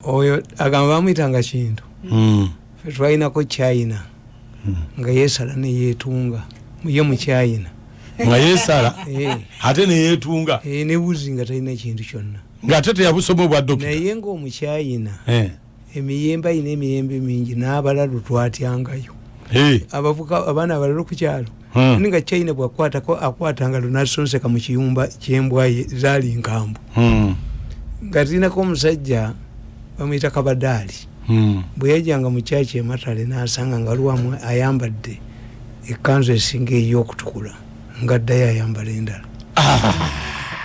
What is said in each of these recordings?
oyo agamba bamuyitanga kintu fe twalinako China nga yeesala ne yeetunga ye mu China nga yeesala ate ne yeetunga ne buzi nga talina kintu kyonna ng'ate teyabusoma obwa dokita naye ng'omu China emiyembe ayina emiyembe mingi n'abalalu twatyangayo abavuka abaana abalala ku kyalo nga China bw'akwatako akwatanga lunasonseka mu kiyumba ky'embwa zaali nkambu nga tirinako omusajja bamuyita Kabadaali bwe yajjanga mu kyaki ematale n'asanga nga luwamu ayambadde ekkanzu esinga ey'okutukula nga ddayo ayambala endala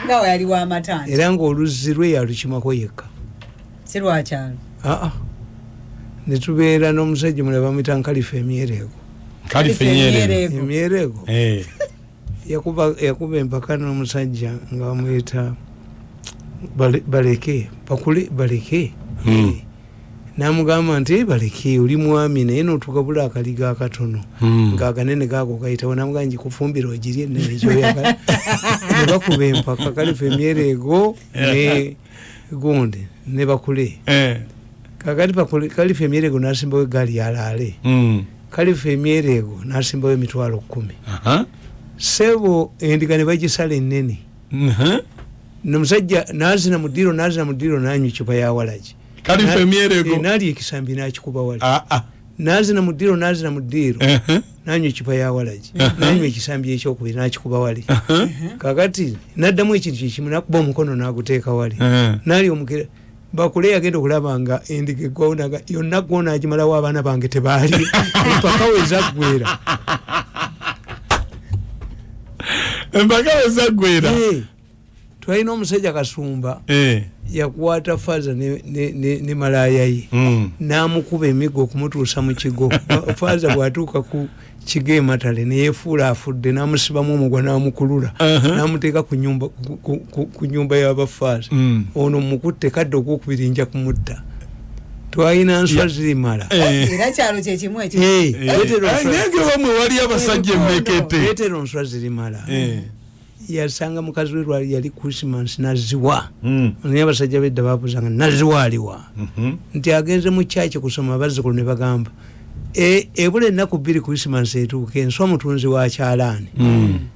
nga we yali wa matanda era ng'oluzzi lwe yalukimako yekka si lwakyalo ne tubeera n'omusajja mulala bamuyita Nkalifa Emyereego Emyereego yakuba empaka n'omusajja nga bamuyita baleke bakule baleke namugamba nti baleke oli mwami naye n'otugabula akaliga akatono ng'aganene gaako kayitawo namugamba nti kufumbira ogirye ennene gyoyagala ne bakuba empaka Kalifa Emyereego ne gundi ne bakule kakati Kalifa Emyereego n'asimbawo eggaali yalaale Kalifa Emyereego n'asimbawo emitwalo 10 sebo endiga ne bagisala ennene n'omusajja n'azina mu ddiiro n'anywa ecupa ya walagi Kalifa Emyereego n'ali ekisambi n'akikuba wali n'azina mu ddiiro n'anywa ecupa ya walagi n'anywa ekisambi ekyokubiri n'akikuba wali kakati n'addamu ekintu kyekimu n'akuba omukono n'aguteeka wali n'ali omukira bakule yagenda okulaba nga endiga eggwawo yonna gwona agimalawo abaana bange tebaali empaka we zaggwera empaka we zaggwera twalina omusajja Kasumba yakwata Faza ne malaya ye n'amukuba emigo okumutuusa mu kigo Faza bw'atuuka ku kigo ematale neyefuula afudde n'amusibamu omugwa n'amukulula n'amuteeka ku nyumba y'abafaza ono mukutte kadde okwokubiri nja kumutta twalina nswa zirimala era kyalo kyekimu nenge bamwe wali abasajja emmekete leetero nswa zirimala yasanga mukazi we lwali yali Christmas naziwa naye abasajja bedda baabuzanga naziwa aliwa nti agenze mu kyaki kusoma abazzukulu ne bagamba ebula ennaku 2 Christmas etuuka enswa mutunzi wa kyalaani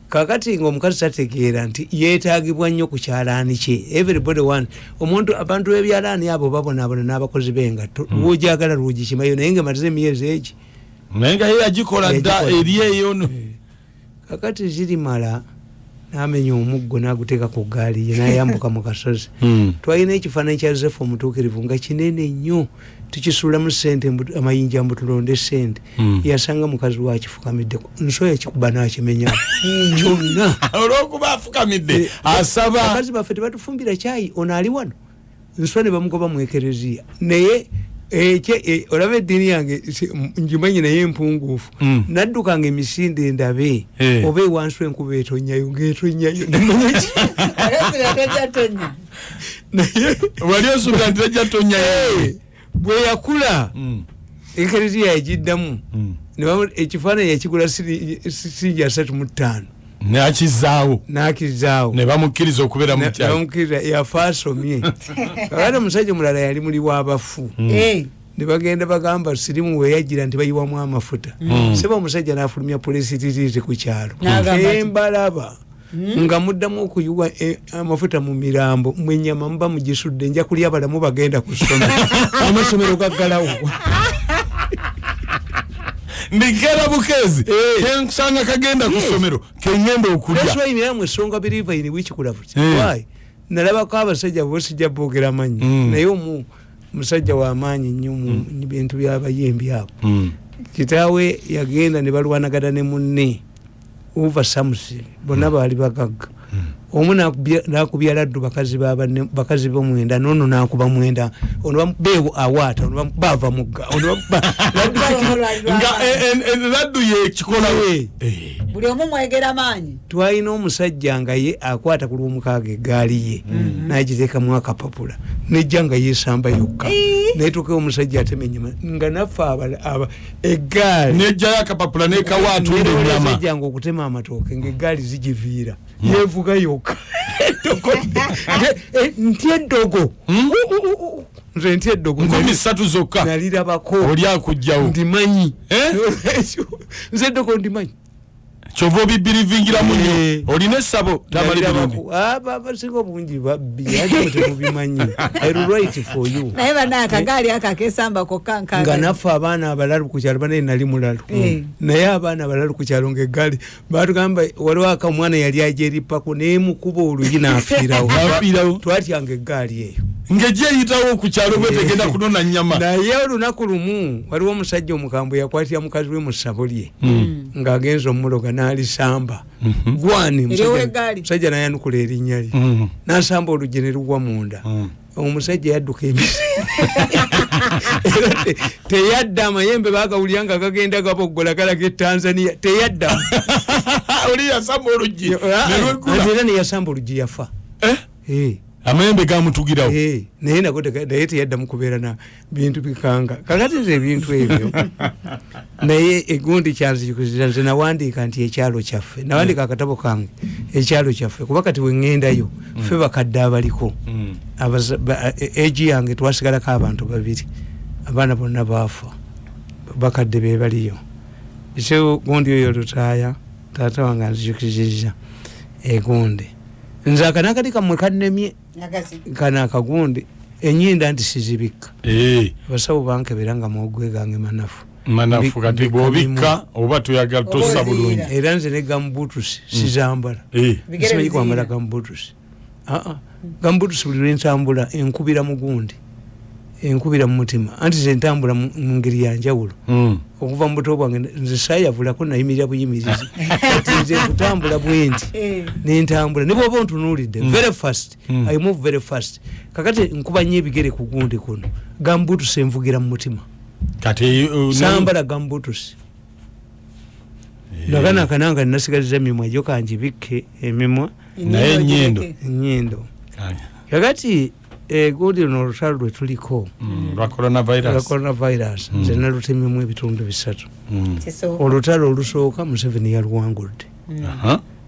kakati ng'omukazi tategeera nti yeetaagibwa nnyo ku kyalaani kye everybody one omuntu abantu b'ebyalaani abo babonaabona n'abakozi b'engatto lwojagala lwogikimayo naye nga matize emyezi egi naye nga ye yagikola dda eri eyo no kakati zirimala n'amenya omuggo n'aguteeka ku ggaali ye n'ayambuka mu kasozi twalina ekifaananyi kya Yosefu omutuukirivu nga kinene nnyo tukisuulamu ssente amayinja mbu tulonde ssente yasanga mukazi wakifukamidde nswa yakikuba n'akimenya kyonna olw'okuba afukamidde asaba bakazi baffe tebatufumbira kyayi ono ali wano nswa ne bamugoba mu ekereziya naye olaba eddiini yange ngimanyi naye empunguufu naddukanga emisinde ndabe oba ewansi enkuba etonyayo ng'etonyayo wali osuubira nti tejja tonyayo bwe yakula ekereziya yagiddamu ekifaananyi yakigula siringi 35 n'akizaawo ne bamukkiriza okubeera mu kyayi bamukkiriza yafa asomye kakati omusajja omulala yali muli w'abafu ne bagenda bagamba sirimu weyagira nti bayiwamu amafuta seba omusajja n'afulumya polisi titiiti ku kyalo embalaba nga muddamu okuyiwa amafuta mu mirambo mwenyama muba mugisudde nja kulya balamu bagenda ku ssomero amasomero gaggalawo ndigera bukezi kensanga kagenda ku ssomero keŋŋenda okulya eswayimiramu esonga biriva ini wikikulavuti why nalabako abasajja bosijja boogera manyi naye musajja w'amaanyi nnyo mu bintu by'abayembi abo kitaawe yagenda ne balwanagana ne munne uva samusi bonna baali bagagga omu nakubya laddu bakazi b'omwenda nono nakuba mwenda ono beewo awaata ono bava mugga nga laddu yekikola we buli omu mwegera maanyi twalina omusajja nga ye akwata ku lw'omukaaga eggaali ye n'agiteekamu akapapula nejja nga yeesamba yokka netuuka omusajja atemenya nga naffe eggaali nejjayo akapapula n'ekawaatunda ennyama nga okutema amatooke ng'eggaali zigiviira yevuga yokka Ntiedogo. Nze ntiedogo. Nkumi 3 zokka. Nalirabako. Oli akujjawo. Ndimanyi. Nze dogo ndimanyi. Chovo bibirivingira munyo. Olina essabo Tamale Mirundi. Basinga obungi babbi ate mutemubimanyi. I will write for you. Naye bana akagali akakesamba kokka nga naffe abaana abalalu ku kyalo banaye nali mulalu naye abaana abalalu ku kyalo ng'eggaali baatugamba waliwo akamwana yali ajeripako naye mukuba oluyi n'afiirawo twatyanga eggaali eyo ng'ejja eyitawo ku kyalo bwe tegenda kunona nnyama naye olunaku lumu waliwo omusajja omukambwe yakwatira mukazi we mu ssabo lye ng'agenza omuloga n'alisamba gwani musajja n'ayanukula erinnya lye n'asamba olugi ne lugwa munda omusajja yadduka emisi teyadda amayembe bagawulira nga gagenda gaboggola galaga e Tanzania teyadda oli yasamba olugi era neyasamba olugi yafa amayembe gamutugirawo naye naye teyadda mukubeera na bintu bikanga kakati nze ebintu ebyo naye egundi kyanzijukizira nze nawandiika nti ekyalo kyaffe nawandiika akatabo kange ekyalo kyaffe kuba kati wengendayo ffe bakadde abaliko egi yange twasigalako abantu 2 abaana bonna baafa bakadde be baliyo ekyo gundi oyo lutaaya taata wange anzijukizizza egundi nze akanakati kamwe kannemye kana akagundi enyinda nti sizibikka abasawo bankebera nga muogwe gange manafu kati bw'obikka oba tuyagala tossa bulungi era nze ne gambutusi sizambala simanyi kwambala gambutusi gambutusi buli lwentambula enkubira mugundi enkubira mu mutima anti ze ntambula mu ngeri ya njawulo okuva mu buto bwange nze saayavulako nayimirira buyimirizi kati nze kutambula bwenti nentambula ne bw'oba ontunuulidde very fast I move very fast kakati nkuba nnyo ebigere ku gundi kuno gambutusi envugira mu mutima kati sambala gambutusi nagana akananga nnasigaliza emimwa egyo kangibikke emimwa naye ennyindo kakati gundi luno olutalo lwe tuliko lwa coronavirus nze nalutemyemu ebitundu 3 olutalo olusooka Museveni yaluwangudde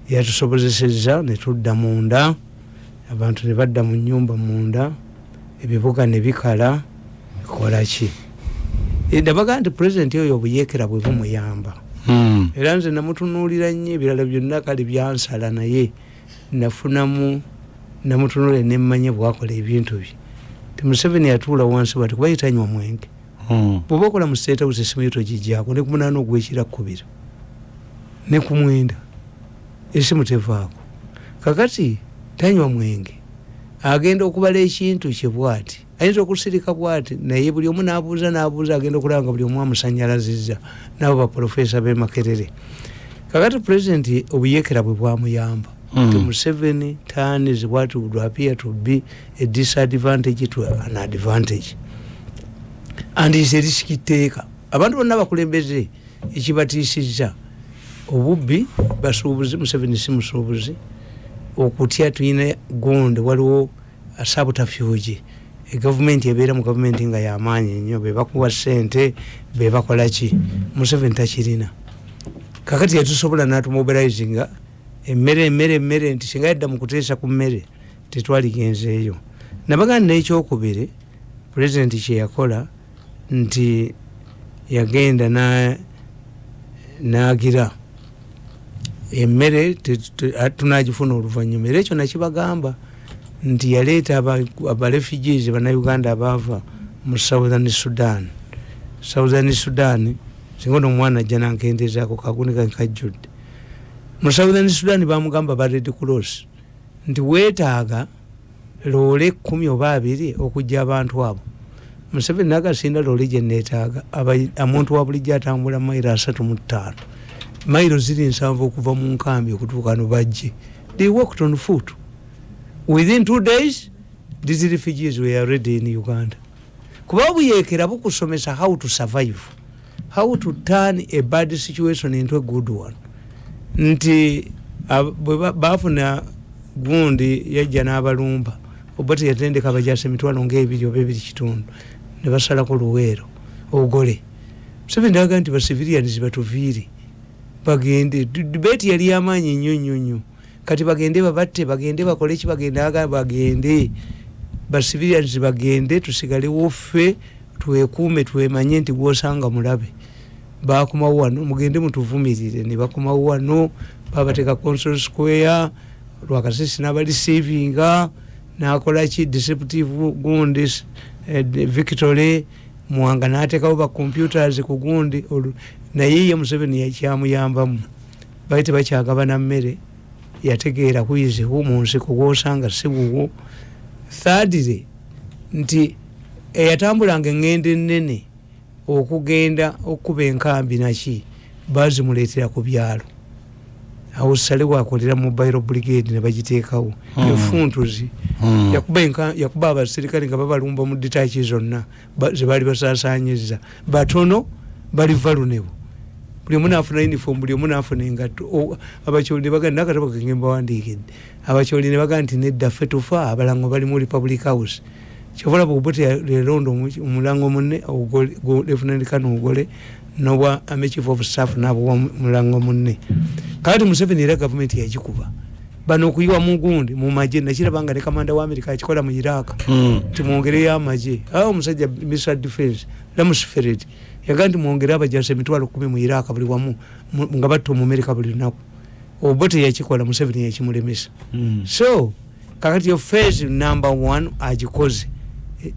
yatusobozesezza ne tudda munda abantu ne badda mu nnyumba munda ebibuga ne bikala kolaki ndabaga nti pulezidenti oyo obuyeekera bwe bumuyamba era nze namutunuulira nnyo ebirala byonna kale byansala naye nafunamu namutunule nemmanye bwakola ebintu bye ti Museveni yatuula wansi bati kuba yitanywa mwenge bw'oba okola mu state house esimu yo togijjaako ne ku munaana ogwekira kkubira ne ku mwenda esimu tevaako kakati tanywa mwenge agenda okubala ekintu kye bwati ayinza okusirika bwati naye buli omu n'abuuza agenda okulaba nga buli omu amusanyalazizza nabo baprofesa b'e Makerere kakati pulezidenti obuyeekera bwe bwamuyamba Museveni turns what would appear to be a disadvantage to an advantage and is a risky taker abantu bonna bakulembeze ekibatiisizza obubbi basuubuzi Museveni si musuubuzi okutya tuyina gundi waliwo subterfuge egavumenti ebeera mu gavumenti nga y'amaanyi ennyo be bakuwa ssente be bakola ki Museveni takirina kakati yatusobola n'atumobilizinga emmere nti singa yadda mu kuteesa ku mmere tetwaligenzeeyo nabaganda n'ekyokubiri pulezidenti kye yakola nti yagenda n'agira emmere tunagifuna oluvannyuma era ekyo nakibagamba nti yaleeta abarefugees bannayuganda abaava mu southern sudan singa ono omwana ajja nankendezaako kagunika nkajjudde mu southern sudan bamugamba ba Red Cross nti weetaaga loole 10 oba 2 okujja abantu abo Museveni nagasinda loole gye neetaaga omuntu wa bulijjo atambula mayiro 35 mayiro ziri 7 okuva mu nkambi okutuuka no bajje they worked on foot within 2 days these refugees were already in Uganda kuba obuyeekera bukusomesa how to survive how to turn a bad situation into a good one nti bafuna gundi yajja n'abalumba oba teyatendeka abajasa emitwalo ng'ebiri oba 2 kitundu ne basalako luweero ogole Museveni ndaga nti basivilians batuviire bagende debate yali y'amaanyi nnyo kati bagende babatte bagende bakole ki bagende basivilians bagende tusigale woffe twekuume twemanye nti gwosanga mulabe bakomawo wano mugende mutuvumirire ne bakomawo wano babateka Council Square Lwakasisi n'abali savinga nakola ki disruptive gundi Victory Muwanga n'atekawo ba computers ku gundi naye ye Museveni yakyamuyambamu baite bakyagabana mmere yategeera kuyize humunsi kugwosanga sibuwo thirdly nti eyatambulanga engende nnene okugenda okuba enkambi naki bazimuleetera ku byalo awo Salewa akolera mobile brigade ne bagiteekawo efuntuzi yakuba abasirikale nga babalumba mu ditachi zonna zebaali basaasaanyiza batono bali vulnerable buli omu naafuna uniform buli omu naafuna engatto abakyoli ne bagamba nakatabo kengemba wandiikidde abakyoli ne bagamba nti nedda ffe tufa abalango bali mu Republic House kyovola Obote lerondo omulango munne Lieutenant Colonel Ugole nowa Chief of Staff nabo mulango munne kati Museveni era government yagikuba bano okuyiwa mu gundi mu maje nakirabanga ne kamanda wa America akikola mu Iraq timwongere ya maje awo musajja Minister Defense Lamusfered yagandi mwongere abajase mitwalo 10 mu Iraq buli wamu nga batto mu America buli nako Obote yakikola Museveni yakimulemesa so kakati yo phase number 1 agikoze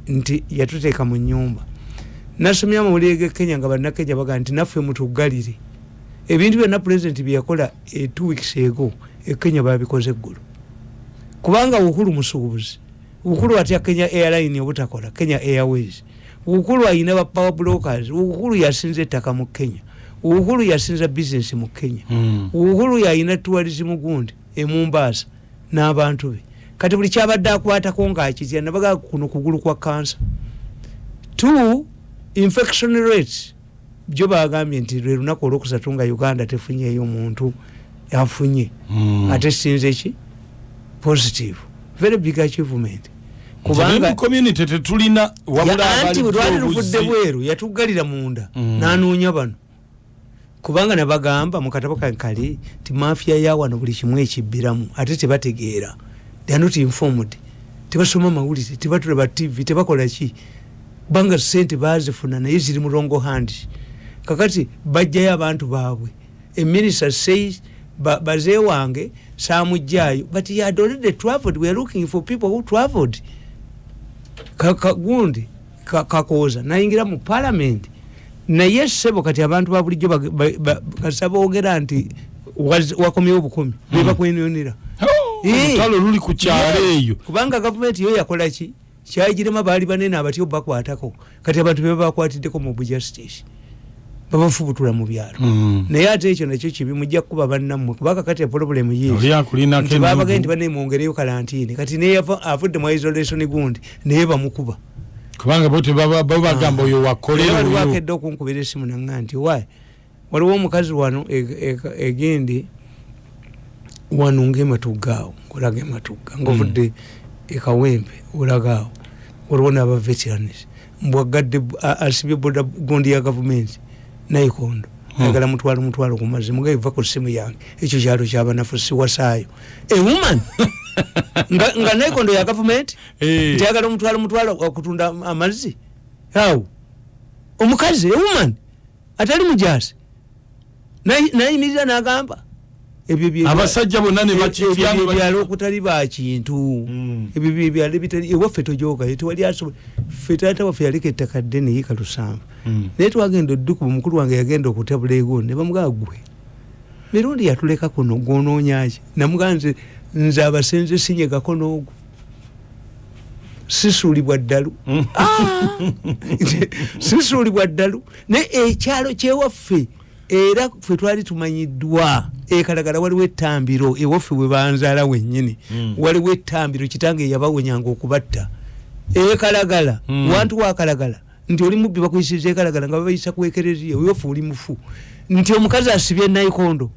nti yatuteeka mu nyumba nasomya mu lege Kenya nga bannakenya baga nti naffe mutugalire ebintu byonna president byakola 2 weeks ago Kenya babikoze ggulo kubanga ukulu musuubuzi ukulu atya Kenya Airline obutakola Kenya Airways ukulu ayina ba power brokers ukulu yasinze ettaka mu Kenya ukulu yasinze business mu Kenya ukulu yayina tourism gundi Mombasa n'abantu be kati buli kyabadde akwatako ng'akitya nabaga kuno kugulu kwa cancer 2 infection rates byo bagambye nti lwe lunaku olwokusatu nga Uganda tefunyeeyo muntu yafunye ate sinze ki positive very big achievement kubanga community tetulina wabula abali bwali lufudde bweru yatugalira munda nanoonya bano kubanga nabagamba mu katabo kankali ti mafia ya wano buli kimu ekibbiramu ate tebategeera they are not informed tebasoma mawulire tebatulaba TV tebakola ki banga sente bazifuna naye ziri mu wrong hands kakati bajjayo abantu baabwe a minister says bazee wange samujjayo but he had already traveled we are looking for people who traveled gundi kakoza nayingira mu parliament naye sebo kati abantu babulijjo kasaba ogera nti wakomyewo obukumi bebakwenonera talo luli ku kyalo eyo kubanga government yo yakola ki kyayigirema baali banene abatyo bakwatako kati abantu bebe bakwatiddeko mu justice babafubutula mu byalo naye ate ekyo nakyo kibi mujja kuba bannammwe kubanga kati problem yiyo babagenda nti banemwongereyo kalantini kati naye avudde mu isolation gundi naye bamukuba kubanga bote babagamba oyo wakolera oyo wakedde okunkubira esimu nanga nti waliwo omukazi wano egendi wano ng'ematugaawo nkolaga ematugga ng'ovudde ekawempe olagaawo waliwo n'aba veterans mbwagadde asibye boda gundi ya gavumenti nayikondo ayagala mutwalo ku mazzi mugaye va ku ssimu yange ekyo kyalo kyabanafu siwasaayo woman nga nayikondo ya gavumenti nti ayagala mutwalo okutunda amazzi awo omukazi woman atali mujaasi nayimirira n'agamba abasajja bonna ne bakyalo okutali bakintu ebyo byalo bitali ewaffe tojoga tewali asobola ffe taata waffe yaleka ettaka ddene yika Lusamba naye twagenda oddukuba mukulu wange yagenda okutabula egondi ne bamugaa gwe Mirundi yatuleka kuno gwonoonyaki namugaa nze abasenze sinyegako n'ogwo sisuulibwa ddalu sisuulibwa ddalu naye ekyalo kyewaffe era ffe twali tumanyiddwa ekalagala waliwo ettambiro ewaffe bwe banzaala wennyini waliwo ettambiro kitange yabawonyanga okubatta ekalagala wantu wakalagala nti oli mubbi bakuyisiza ekalagala nga babayisa kwekereziya ewaffe oli mufu nti omukazi asibye nayikondo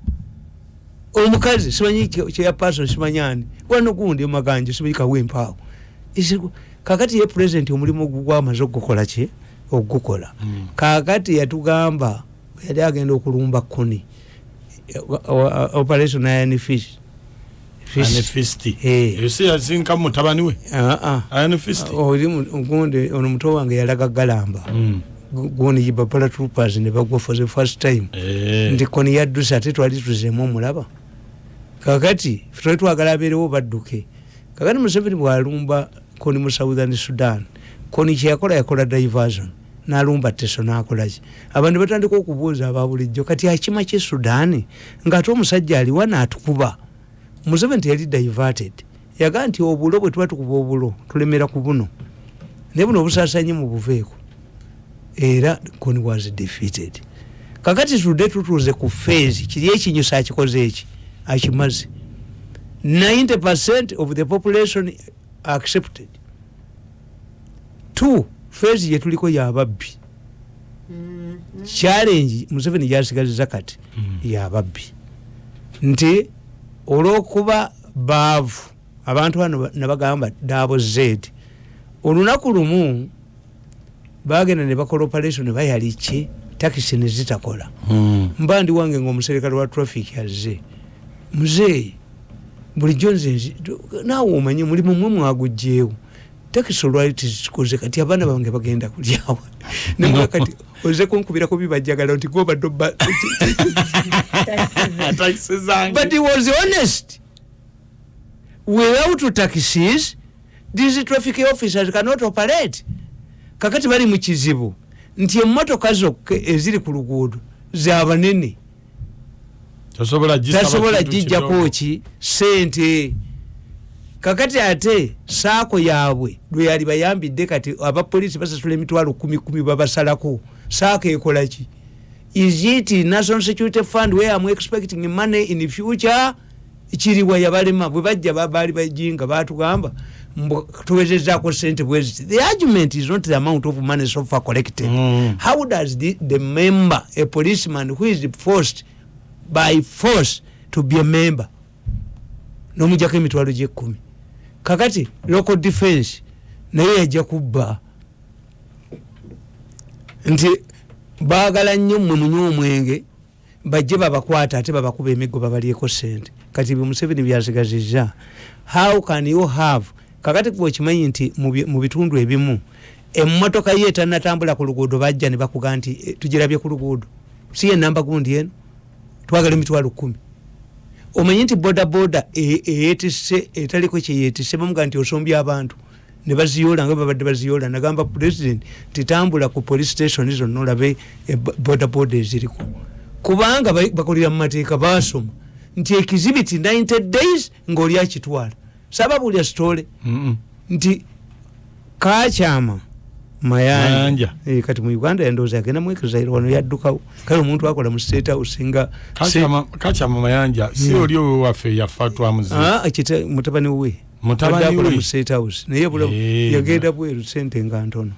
omukazi simanyi kyeyapaso simanyani wano gundi omaganje simanyi kawempaawo kakati ye president omulimu gwamaze okugukola ki okugukola kakati yatugamba yali agenda okulumba kuni operation iron fish Anifisti ese yazinka mutabani we Anifisti oli mugonde ono muto wange yalaga galamba goni yibapala troopers ne bagwa for the first time ndi koni yaddusa ate twali tuzemu omulaba kakati ffe twagalabeerewo badduke kakati Museveni bwalumba koni mu Southern Sudan koni yakola diversion n'alumba Teso n'akolaki abantu batandika okubuuza ababulijjo kati akima ky'e Sudan ng'ate omusajja aliwa n'atukuba Museveni teyali diverted yagaa nti obulo bwe tuba tukuba obulo tulemera ku buno ne buno obusaasaanye mu buveeko era koni was defeated kakati tudde tutuuze ku phase kiri ekinyusa akikoze eki akimaze 90% of the population accepted. 2 phase yetuliko yababbi challenge Museveni yasigaziza kati yababbi nti olwokuba baavu abantu bano nabagamba double Z olunaku lumu bagenda ne bakola operation bayalichi taxi ne zitakola mbandi wange ng'omuserikale wa traffic yazze muzee bulijjo nze naawe omanyi mulimu mwe mwagujjeewo taxi olwali zikoze kati abaana bange bagenda kulyawo nemwe kati oze kunkubirako bibajjagala nti gobadde but he was honest. Without taxis these traffic officers cannot operate. Kakati bali mu kizibu nti emmotoka zokka eziri ku luguudo z'abanene tasobola jijjako ki sente. Kakati ate saako yaabwe lwe yali bayambidde kati abapoliisi basasula emitwalo 10 babasalako saako ekola ki? Is it National Security Fund where I'm expecting money in the future? Chiriwa yabalema bwe bajja babali bajinga batugamba tuwezezaako sente bwezi. The argument is not the amount of money so far collected. How does the member, a policeman who is forced by force to be a member, nomujjako emitwalo gye 10? Kakati local defense naye yajja kubba nti baagala nnyo mmwe munywa omwenge bajje babakwata ate babakuba emiggo babalyeko sente. Kati Museveni byazigazizza. How can you have kakati kuba okimanyi nti mu bitundu ebimu emmotoka ye etannatambula ku luguudo bajja ne bakuga nti tugirabye ku luguudo si ye namba gundi eno twagala emitwalo 10. Omanyi nti bodaboda eyetisse etaliko kyeyetisse bamuga nti osombye abantu ne baziyoola nga babadde baziyoola. Nagamba president titambula ku police station zonna olabe bodaboda eziriko kubanga bakolera mu mateeka basoma nti ekizibiti 90 days ng'oli akitwala. Sababu lya stole nti kakyama mayanja kati mu Uganda yandoza agenda mwekezairo wano yaddukawo kale omuntu akola mu state house nga kakyama mayanja si oli waffe yafatwa muzi akite mutabani we mu state house naye bula yagenda bweru sente nga ntono.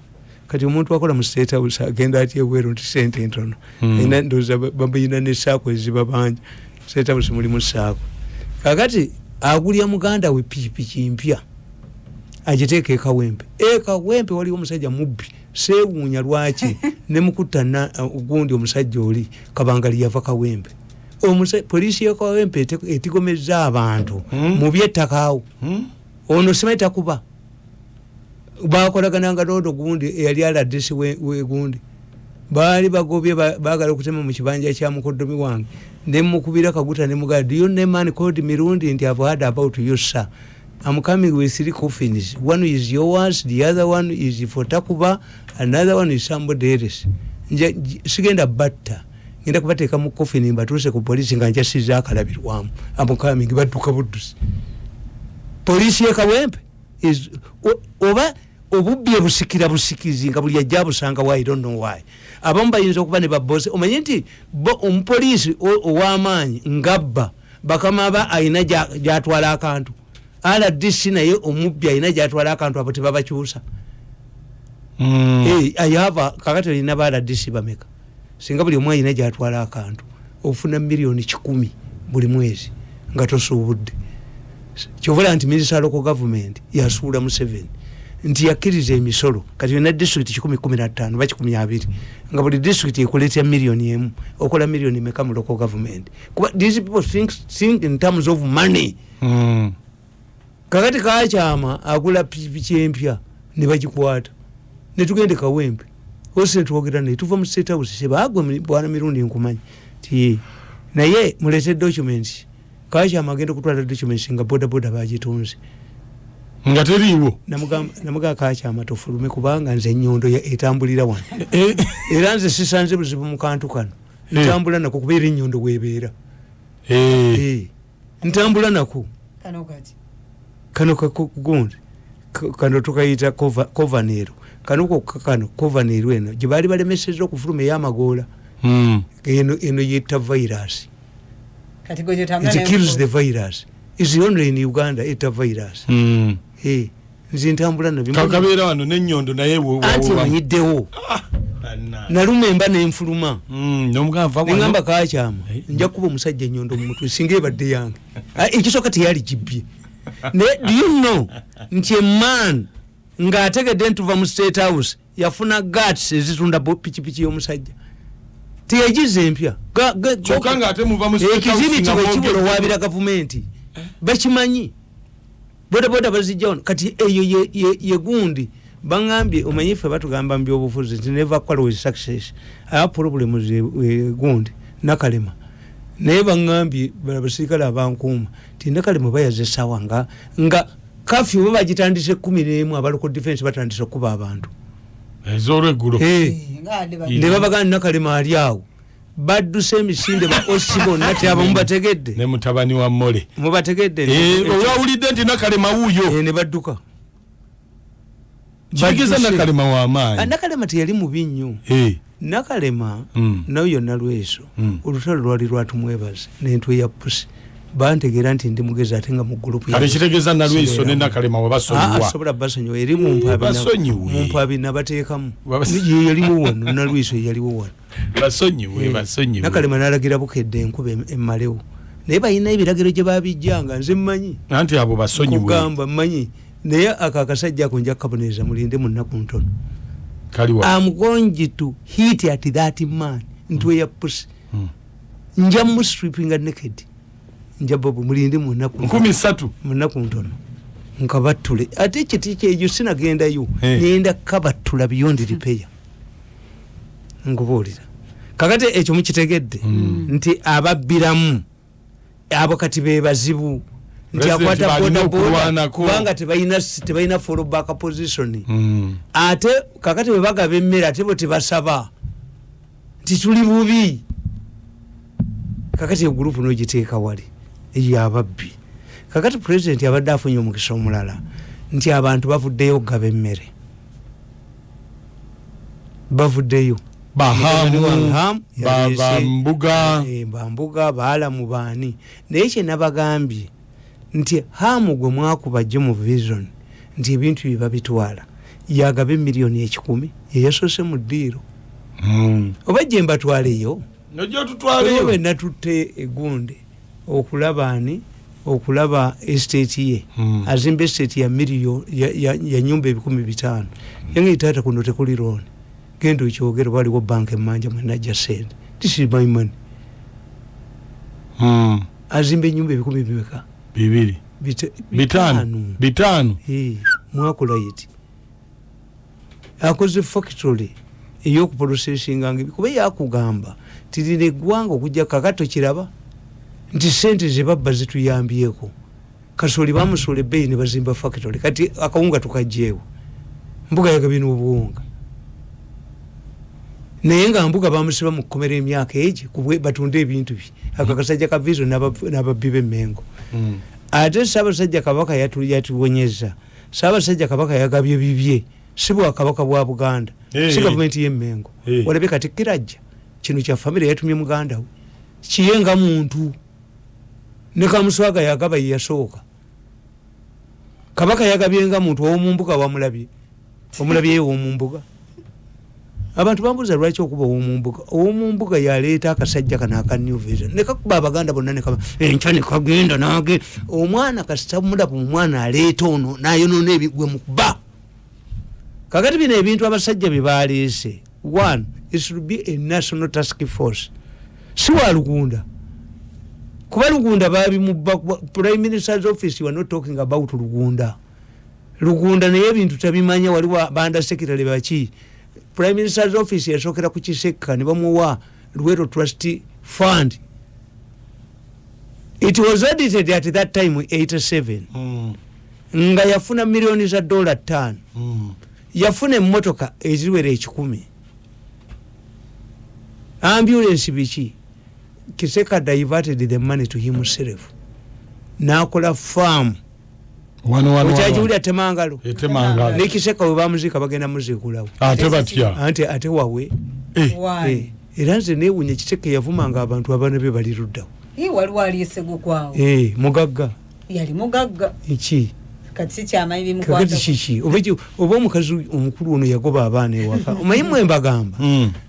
Kati omuntu akola mu state house agenda ati bweru nti sente ntono ina ndoza bambayina ne saako eziba banja state house muli mu saako. Kakati agulya muganda we pikipiki mpya ajiteeka ekawempe wali omusajja mubbi seewuunya lwaki ne mukutana ugundi omusajja oli kabangali yava kawempe poliisi y'ekawempe etigomezza abantu mu by'ettaka ono simanyi takuba bakolagananga n'ono gundi eyali aladesi wegundi baali bagobye baagala okutema mu kibanja kya mukoddomi wange ne mukubira kaguta ne mugala do you know man called Mirundi nti I've heard about you sir. I'm coming with 3 coffins. One is yours, the other one is for Takuba, another one is somebody else. Sigenda batta. Ngenda kubateeka mu coffin mbatuse ku police nga njasiza akalabirwamu. I'm coming badduka buddusi. Police y'ekawempe is oba obubbi busikizi nga buli ajja busanga why I don't know why. Abamu bayinza okuba ne babose omanyi nti omupoliisi ow'amaanyi ngabba bakama ba ayina gyatwala akantu. RDC naye omubbi ayina gyatwala akantu abo tebabakyusa. Ayava kakati olina ba RDC bameka singa buli omu ayina gyatwala akantu ofuna milioni 10 buli mwezi nga tosuubudde. Kyovola nti minister local government yasuula Museveni nti yakkiriza emisolo kati yonna district 15 baki 20 nga buli district ekuleetya millioni emu okola millioni meka mu local government kuba these people think in terms of money. Kakati kakyama agula pikipiki empya ne bagikwata ne tugende Kawempe ose tuwogera ne tuva mu State House sebagwe bwana Mirundi nkumanyi ti naye mulete documents kakyama agenda kutwala documents nga boda bagitunze nga teriwo namuga kakyama tofulume kubanga nze nnyondo etambulira wano era nze sisanze buzibu mu kantu kano ntambula nako kubeera ennyondo weebeera ntambula nako kano kakugundi kano tukayita kovanero kano kovanero eno gye baali balemeseza okufuluma ey'amagoola eno yetta virus it kills the virus is only in Uganda etta virus nze ntambula nabyo kakabeera wano n'ennyondo naye anti manyiddewo nalumemba n'enfuluma ngamba kakyama nja kuba omusajja ennyondo mu mutwe singa ebadde yange ekisooka teyali gibbye. Do you know nti man ng'ategedde ntuva mu State House yafuna guts ezitunda pikipiki y'omusajja teyagize empya kyokka ng'ate muva mu State House ekizini kibwe kibula owabira gavumenti bakimanyi boda bazijja wano kati eyo ye gundi bangambye omanyi ffe batugamba mu byobufuzi nti never quarrel with success aya problem ze gundi Nakalema naye bangambye abasirikale abankuuma ti Nakalema bayaze sawa nga kafyu bwe bagitandise 11 abaloko defense batandise okuba abantu ez'olweggulo ne babagana Nakalema ali awo badduse emisinde ba osibo nati abamu bategedde ne mutabani wa Mole mubategedde olwawulidde nti Nakalema wuuyo ne badduka kigeza Nakalema w'amaanyi Nakalema teyali mubi nnyo Nakalema nayo yonna lweso olutalo lwali lwatumwebaza n'entwe ya pusi bantegeera nti ndi mugezi ate nga mu group kale kitegeeza nalweso ne Nakalema wabasonyiwa asobola basonyiwa eri mu mpabi nabateekamu yaliwo wano nalweso yaliwo wano basonyiwe Nakalema n'alagira bukedde enkuba emmalewo naye balina ebiragiro gye babijjanga nze mmanyi anti abo basonyiwe kugamba mmanyi naye akakasajja ako nja kaboneza mulinde mu nnaku ntono I'm going to hit at that man ntwe ya pusi nja mu stripping naked nja bobu mulinde mu nnaku 13 mu nnaku ntono nkabatule ate kiti kyejo sinagendayo nenda kabatula beyond repair ngubuulira kakati ekyo mukitegedde nti ababbiramu abo kati be bazibu nti akwata boda kubanga tebalina follow back position ate kakati bwe bagaba emmere ate bo tebasaba nti tuli bubi kakati egurupu n'ogiteeka wali eyo ababbi kakati president abadde afunye omukisa omulala nti abantu bavuddeyo okugaba emmere bavuddeyo bambuga baalamu baani naye kye nabagambye nti hamu gwe mwakuba gye mu vision nti ebintu bye babitwala yagabe miliyoni 10 yeyasose mu ddiiro oba gye mbatwaleyo nojotutwaleyo natutte egunde okulaba estate ye azimba estate ya miliyo ya nyumba 500 yange itata kuno tekuli loan genda okyogera waliwo bank emmanja mwenajja sente this is my money azimba enyumba 200 bitano mwakola yiti akoze factory eyokuprocessinga kuba yakugamba tirina eggwanga okujja kakato kiraba nti sente zebabba zituyambyeko kasoli bamusole ebbeeyi ne bazimba factory kati akawunga tukajjeewo mbuga yagabye n'obuwunga naye nga mbuga bamusiba mu kkomera emyaka egi kubwe batunde ebintu bye akakasajja ka vision n'ababbi b'emmengo ate Ssaabasajja Kabaka yatuwonyeza Ssaabasajja Kabaka yagabye bibye si bwa Kabaka bwa Buganda si gavumenti y'emmengo walabe kati kirajja kino kya family yatumye muganda we kiyenga muntu ne Kamuswaga yagaba yasooka Kabaka yagabyenga muntu ow'omumbuga wamulabye omulabye ow'omumbuga abantu bambuza lwaki okuba ow'omumbuga yaleeta akasajja kana aka New Vision ne kakuba Abaganda bonna ne kaba enkya ne kagenda omwana kasita mulabu omwana aleeta ono nayonoona ebigwe mukuba kakati bino ebintu abasajja bye baleese, one, it should be a national task force, si wa Lugunda. Kuba Lugunda babi mu Prime Minister's office, you are not talking about Lugunda. Lugunda naye ebintu tabimanya, waliwo banda secretary baki. Prime Minister's office yasokera ku Kiseka ne bamuwa Luweero Trust Fund. It was audited at that time 87. Nga yafuna millions of $5. Yafuna emmotoka eziwera 10. Ambulance biki. Kiseka diverted the money to himself. Nakola farm. Uchajulia Temangalo. Ne Kiseka we bamuzika bagenda muzikulawo. Ate batya. Ate wawe. Why? Eranze ne wunye Kiseka yavumanga abantu abana be baliruddawo. Waliwo aliyesego kwawo. Mugagga. Yali mugagga. Iki. Kati kyama ibi mukwata. Kati chichi. Oba omukazi omukulu ono yagoba abaana ewaka. Omayimu embagamba.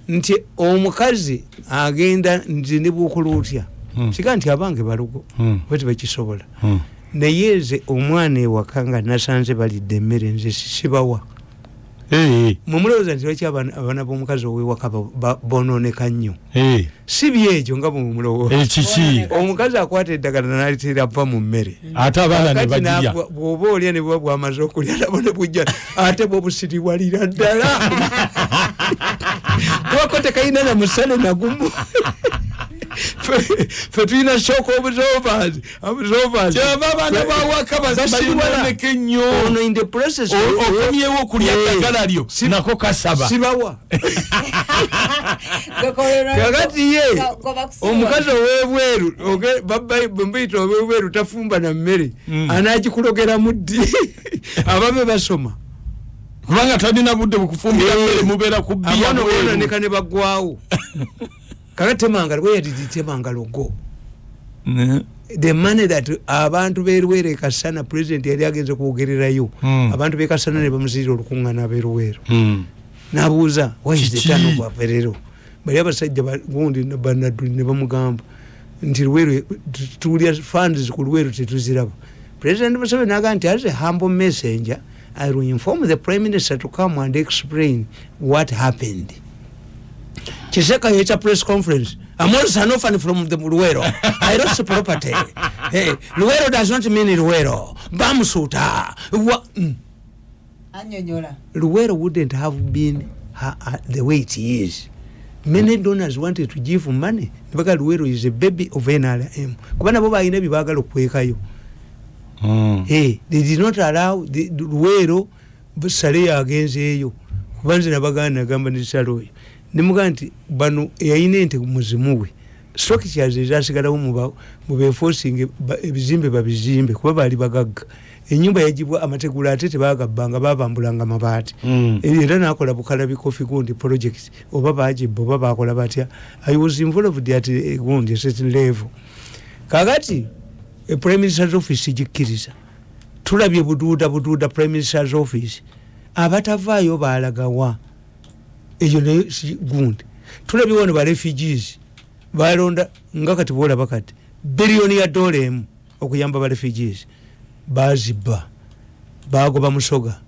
Nti omukazi agenda nti bw'okulutya. Kika nti abange balugo. Bwe tebakisobola. Naye omwana ewaka nga nasanze balidde emmere nze sibawa. Mumulowooza nti lwaki abaana b'omukazi ow'ewaka bonooneka nnyo. Si byekyo nga bwemulowooza. Kiki. Omukazi akwata eddagala n'alitera ava mu mmere. Ate abaana ne bagirya. Bw'oba olya ne buba bwamaze okulya nabo ne bujja ate bw'obusiriwalira ddala. Kubako tekayina na musale nagumu. Fe tulina shock observers. Kyava abaana bawaka baziboneke nnyo. Ono in the process okomyewo okulya eddagala lyo nako kasaba. Sibawa. Kakati ye omukazi ow'ebweru bambayita ow'ebweru tafumba na mmere anagikulogera muddi ababe basoma. Kubanga talina budde bukufumbira mmere mubeera ku bbiya bweru. Abana ne bagwawo. Kakati Temangalo where did Temangalo go? The money that abantu beruwere Kasana president yali agenze kwogererayo abantu be Kasana ne bamuzira olukungana beruwero. Nabuuza why is the turn of Perero? Bali abasajja gundi banadu ne bamugamba nti Luweero tulya funds ku Luweero tetuziraba. President Museveni agamba nti as a humble messenger I will inform the Prime Minister to come and explain what happened. Kiseka it's a press conference. I'm also an orphan from the Luweero. I lost property. Hey, Luweero does not mean Luweero. Bamsuta. Luweero wouldn't have been the way it is. Many donors wanted to give money. Because Luweero is a baby of NRM. Kubana boba ine bibagala okwekayo. Hey, they did not allow the Luweero sale agenze eyo. Kubanze nabagana gamba ndi salo. Nimuga nti bano yayine ente muzimuwe stock charge zasigala mu beforcing ebizimbe babizimbe kuba bali bagagga enyumba yajibwa amategula atete bagabanga babambulanga mabaati era nakola bukala bikofi gundi project oba bajibbo baba akola batya I was involved at gundi certain level kagati Prime Minister's office jikiriza tulabye bududa Prime Minister's office abatavayo balagawa ejo ne gundi tulabye wano ba refugees balonda ngakati bola bakati billion ya $1 okuyamba ba refugees baziba bagoba musoga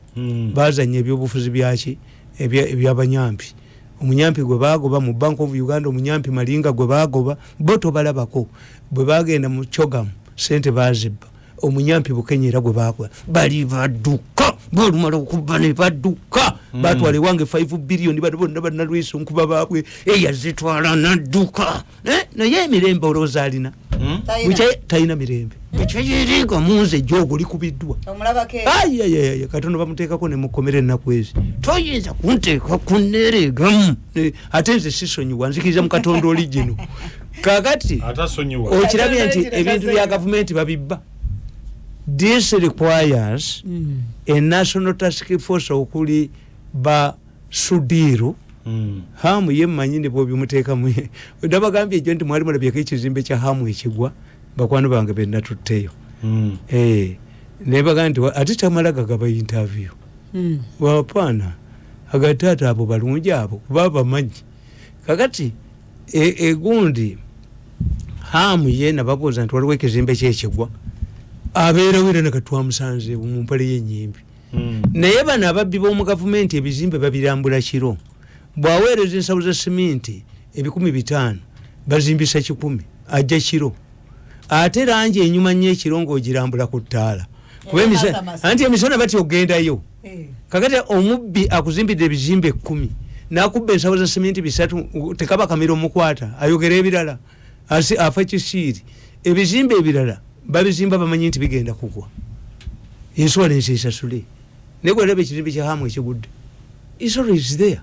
bazanye ebyobufuzi byaki ebyabanyampi omunyampi gwe bagoba mu Bank of Uganda omunyampi malinga gwe bagoba boto balabako bwe bagenda mu Chogamu sente baziba omunyampi bukenyera gwe bakwa bali baduka bolumala okubane baduka batwale wange 5 billion badobonna banalwiso nkuba babwe yazitwala naduka naye emirembe olozalina buchaye tayina mirembe buchaye munze jogo likubiddwa omulabake ayayaya katono bamuteekako ne mukomere nakwezi toyinza kunteeka kunerega atenze sisonyi wanzikiza mukatondo oligino kakati atasonyiwa okirabye nti ebintu bya government babibba. This requires a national task force okuli ba Sudiru hamu yemanyi ne bobi muteeka mu ndabagambye ejo nti mwali mulabye ekizimbe kya hamu ekigwa bakwano bange benna tutteyo ne bagandi ati Tamalaga gaba interview wapana agatata abo balungi abo baba manyi kakati egundi hamu yena babuza nti waliwo ekizimbe kyekigwa abeera wira nakatwa musanze mu mpale y'ennyimbi naye bano ababbi b'omu gavumenti ebizimbe babirambula kiro bwaweereza ensawo za siminti 500 bazimbisa 100 ajja kiro ate rangi enyuma nnyo ekiro ng'ogirambula ku ttaala anti emisana bati ogendayo kakati omubbi akuzimbidde ebizimbe 10 nakubba ensawo za siminti 3 tekaba kamira omukwata ayogera ebirala afa kisiiri ebizimbe ebirala babizimba bamanyi nti bigenda kugwa insurance esasule negwalaba ekizimbe kya hamu ekigudde insurance is there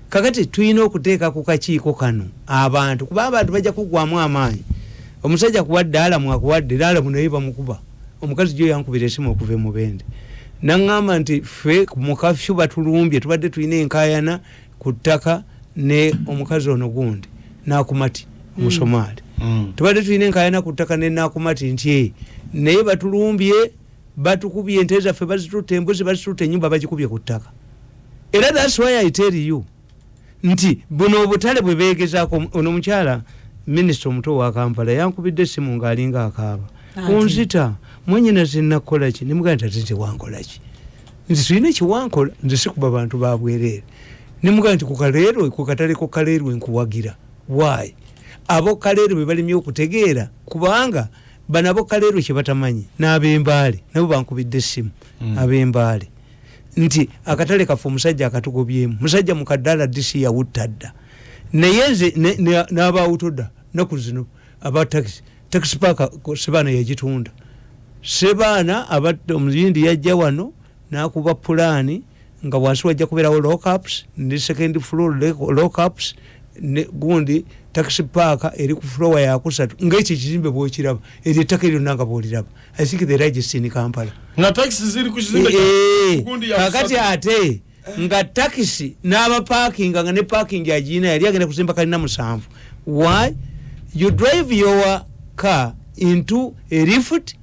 kakati tuyina okuteeka ku kakiiko kano abantu kuba abantu bajja kugwamu amaanyi omusajja kuwadde alamu akuwadde alamu naye bamukuba omukazi gyo yankubira esimu okuva mu bende naŋŋamba nti ffe mu kafyu batulumbye tubadde tulina enkayana ku ttaka ne omukazi ono gundi nakumati omusomaali tubadde tulina enkayana ku ttaka ne nakumati nti naye batulumbye batukubye ente zaffe bazitutte embuzi bazitutte ennyumba bagikubye ku ttaka era that's why I tell you nti buno obutale bwe beegezaako ono mukyala minisita omuto wa Kampala yankubidde essimu ng'alinga akaaba kunzita mwenyina zinnakola ki nemugamba nti ate wankola ki nti tulina ekiwankola nze sikuba bantu babwereere nemugamba nti ku katale ko kaleerwe nkuwagira why abo kaleerwe balimye okutegeera kubanga bano abo kaleerwe kye batamanyi n'ab'embaale nabo bankubidde essimu ab'embaale nti akatale kaffe omusajja akatugobyemu musajja mu kaddaala disi yawutta dda naye nze n'abawutoda naku zino aba taxi park Sebaana yagitunda Sebaana omuyindi yajja wano n'akuba pulaani nga wansi wajja kubeerawo lockups ne second floor lockups gundi taxi park eri ku floor yakusatu ng'ekyo kizimbe bw'okiraba eri ettaka lyonna nga bw'oliraba I think the largest in Kampala nga taxi ziri ku kizimbe kakati ate nga taxi n'aba parking nga ne parking agina yali agenda kuzimba kalina 7 why you drive your car into a lift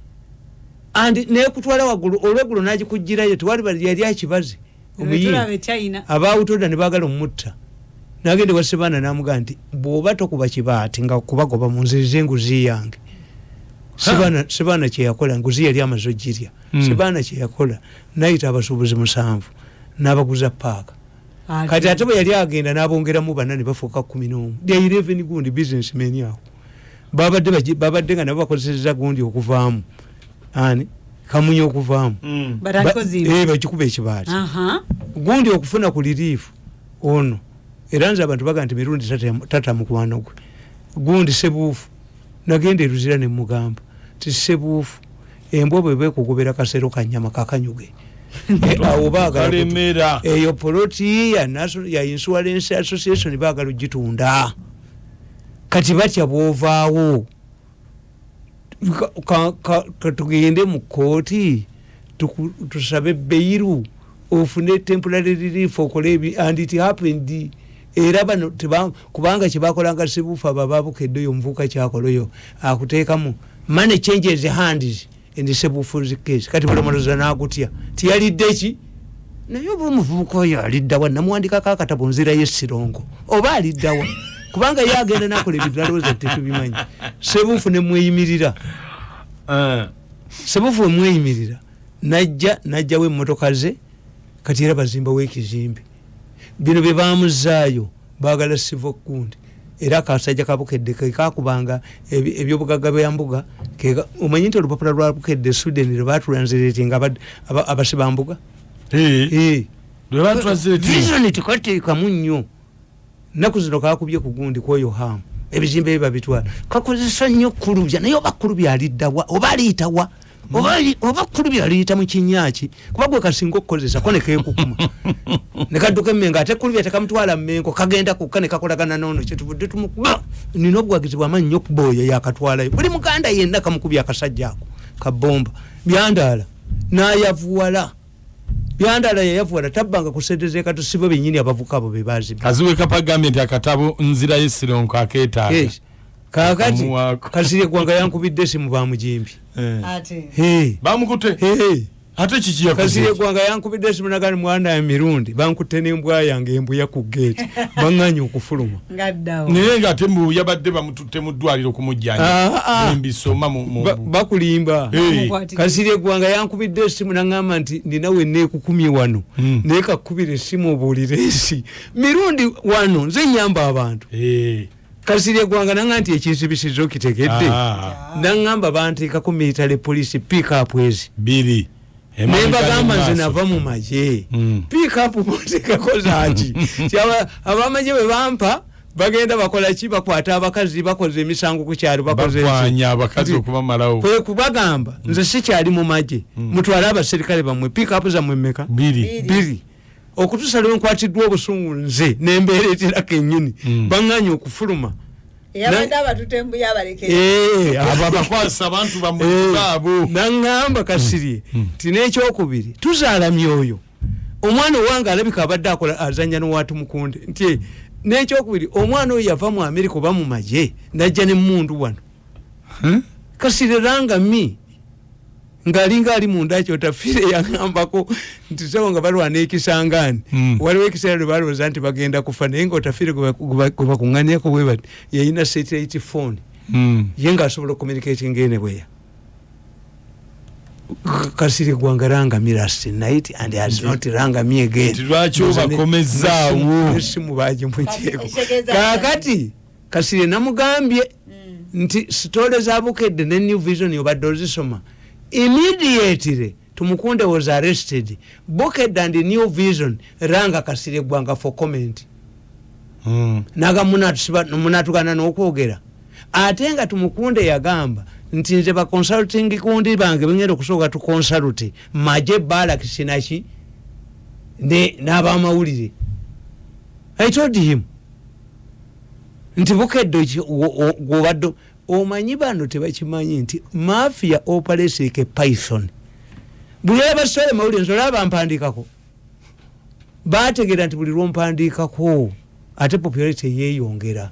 and nekutwala waggulu olweggulo n'agikugirayo tewali yali akibazi omuyini abawutoda ne baagala omutta nagende wa Sebaana n'amugaa nti bw'oba tokuba kibaati nga kubagoba mu nziriza enguzi yange Sebaana kye yakola enguzi yali amaze ogirya Sebaana kye yakola nayita abasuubuzi 7 n'abaguza paaka kati ate bwe yali agenda n'abongeramu 4 ne bafuuka 11 they 11 gundi businessmen awo babadde nga nabo bakozeseza gundi okuvaamu ani kamunye okuvaamu bakikuba ekibaati gundi okufuna ku liriifu ono era nze abantu baga nti Mirundi tata mukwano gwe gundi sebuufu nagenda eruzira ne mugamba ti sebuufu embwa bwe beekugobera kasero kanyama kakanyuge awo baagala eyo poloti ya Insurance Association baagala ogitunda kati batya bwovaawo tugende mu kooti tusabe beiru ofune temporary relief okole and it happened era bano kubanga kyebakolanga sebuufu abababukeddeyo omuvuuka kyakoloyo akuteekamu money changes hands in the sebuufu's case kati balomoloza n'agutya tiyalidde ki naye oba omuvubuka oyo aliddawa namuwandikako akatabo nzirayo essirongo oba aliddawa kubanga yagenda nakola ebiralooza tetubimanyi sebuufu nemweyimirira sebuufu wemweyimirira najjawo emmotoka ze kati era bazimbawo ekizimbe bino bye bamuzaayo baagala sivo gundi era akasajja kabukedde kakubanga ebyobugagga bya mbuga omanyi nti olupapula lwa bukedde Sweden lwe batranslatinga abasiba mbuga vision tikateekamu nnyo naku zino kakubye ku gundi kwoyo hamu ebizimbe bye babitwala kakozesa nnyo kulubya naye oba kulubya aliddawa oba aliyitawa oba kulubya aliyita mu kinyaki kuba gwe kasinga okukozesa ko nekekukuma nekadduka emmengo ate kulubya tekamutwala mmengo kagenda kukka nekakolagana noono kyetuvudde tumukuba nina obuwagizi bw'amaanyi nnyo okuba oyo yakatwalayo buli muganda yenna kamukubya akasajja ako kabomba byandaala n'ayavuwala byandala yayavuwala tabbanga kusendezeeka tusibo bennyini abavuka abo bebaziba kaziwe kapagambye nti akatabo nzira y'essironko akeetaaga kaakati Kasirye Gwanga yankubidde essimu bamujimbi ate bamukute ate kiki yakoze Kasirye Gwanga yankubidde simu nagani mwana ya Mirundi bankutte n'embwa yange embuya ku gate banganye okufuluma ngaddawo naye nga ate mbu yabadde bamututte mu ddwaliro kumujjanja embisoma bakulimba Kasirye Gwanga yankubidde simu nangamba nti ninawe neekukumye wano naye kakubira essimu obuulire ensi Mirundi wano nze nyamba abantu Kasirye Gwanga nanga nti ekinsibisizo kitegedde nangamba banteekako military police pick up ezi biri nebagamba nze nava mu maje pick up montekako zaaki abamaje bwe bampa bagenda bakola ki bakwata abakazi bakoze emisango ku kyalo bakwanya abakazi okubamalawo kwe kubagamba nze sikyali mu maje mutwala abaserikale bamwe pick up za mwemeka biri okutusalawo nkwatiddwa obusungu nze nembeera etera kennyini banganye okufuluma yabadde abatutembu yabaleke abakwasa abantu bamweabo nangamba Kasirye tinekyokubiri tuzaala myoyo omwana owange alabika abadde akola azanya n'owatu mukunde nti nekyokubiri omwana oyo yava mu Amerika oba mu maje najja ne mundu wano Kasirye rangami ngalinga ali munda kyotafire yangambako nti sawa nga balwana ekisangani waliwo ekiseera lwe balowooza nti bagenda kufa naye nga otafire gwe bakuŋŋanyako bwe bati yayina satellite phone ye ng'asobola ocommunicating ene bweya Kasirye Gwanga rangami last night and has not rangami again lwaki obakomezaawo esimu bagimutyeko kaakati Kasirye namugambye nti sitole za Bukedde ne New Vision obadde ozisoma immediately Tumukunde was arrested Bukedde and New Vision ranga Kasirye Gwanga for comment naga munatukana n'okwogera ate nga Tumukunde yagamba nti nze ba consulting kundi bange bengenda okusooka tu consult maje balak sinaki n'abamawulire I told him nti Bukedde gwobadde omanyi bano tebakimanyi nti mafia operate like python buli abasole mawulire nsola bampandiikako bategeera nti buli lwompandiikako ate popularity yeeyongera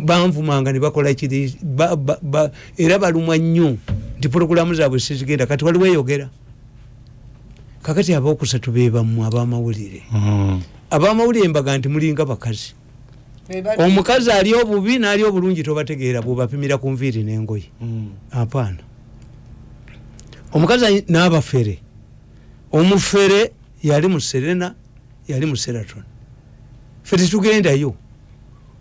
banvumanga ne bakola kiri era balumwa nnyo nti porogulamu zaabwe sizigenda kati waliwo eyogera kakati abookusatu be bammwe abamawulire abamawulire mbaga nti mulinga bakazi omukazi ali obubi n'ali obulungi tobategeera bw'obapimira ku nviiri n'engoye apaana omukazi n'abafere omufere yali mu Serena yali mu Seraton fe tetugendayo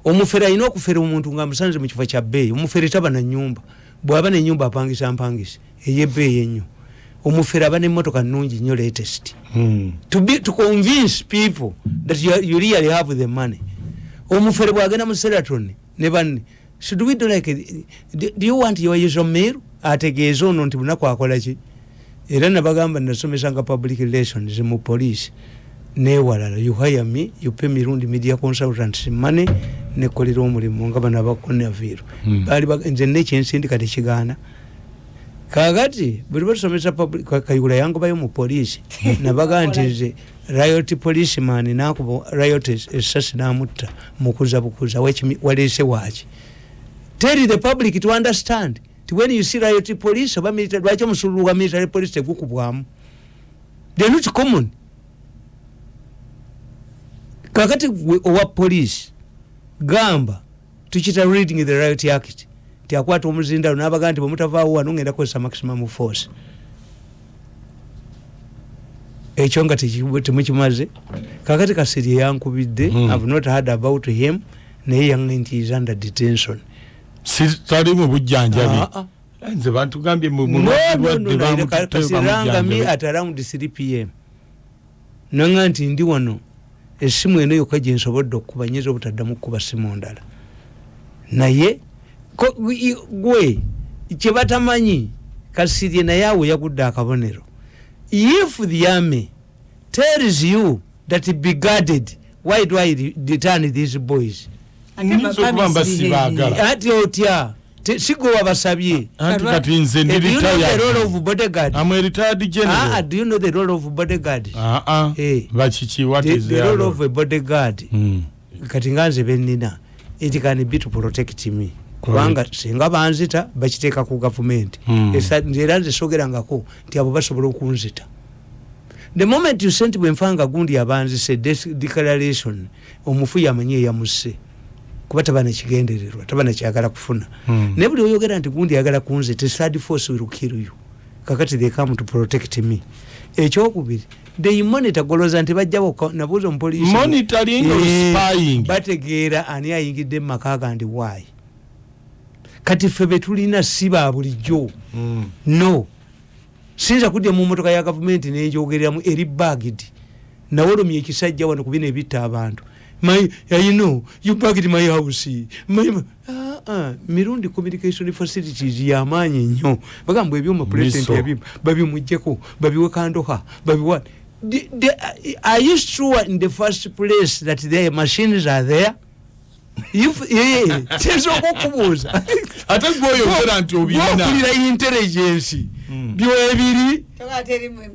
omufere alina okufera omuntu ng'amusanze mu kifo kya bbeeyi omufere taba na nnyumba bw'aba n'ennyumba apangisa mpangisi ey'ebbeeyi ennyo omufere aba n'emmotoka nnungi nnyo latest to convince people that you really have the money omufere bwagenda mu Seraton ne banne should we do like do you want your usual meal ategeeza ono nti bunaku akola ki era nabagamba nasomesanga public relations mu police newalala you hire me you pay Mirundi media consultants money nekolera omulimu nga bana bakonaviru bali nze nekyensindi kati kigaana kakati buli basomesa public kayigula yangu bayo mu police nabaga nti nze riot policeman nakubo riot esasi namutta mukuza bukuza walese waki tell the public to understand when you see riot police oba military lwaki omusululu wa military police tegukubwamu they are not common kakati owa police gamba tukita reading the riot act tiakwata omuzindalo n'abaga nti bwemutavaawo wano ngenda kukozesa maximum force ekyo nga temukimaze kakati Kasirye yankubidde I've not heard about him naye yange nti is under detention tali mu bujjanjabi nze bantugambye Kasirye at around 3 p.m. nanga nti ndi wano esimu eno yokka gye nsobodde okubanyiza obutaddamu kuba simu ndala naye gwe kye batamanyi Kasirye naye awo yagudde akabonero if the army tells you that be guarded why do I return these boys ati otya sigowa basabye kati nze ndi retired role of bodyguard I'm a retired general do you know the role of bodyguard bachiki what is the role of a bodyguard kati nganze benina it can be to protect me kubanga singa banzita bakiteeka ku government era nzisogerangako nti abo basobola okunzita. The moment you sent bwenfanga gundi abanzise declaration omufu yamanyi yamusse kuba tabana kigendererwa tabana kyagala kufuna ne buli oyogera nti gundi yagala kunzita third force will kill you kakati they come to protect me. Ekyokubiri they monitor goloza nti bajjabo nabuzo police monitoring or spying bategeera ani ayingidde makaga ndi why kati febe tulina siba bulijjo no sinza kudya mu motoka ya government nejogereramu eri bagged nawolomye ekisajja wano kubina ebita abantu you know you bagged my house Mirundi communication facilities yamanyi nnyo bagambwe ebyoma president yabimba babimujjeko babiwe kandoha babiwa. Are you sure in the first place that their machines are there? Tezo kukubuza ate gwoyogera nti obirina intelligence byebiri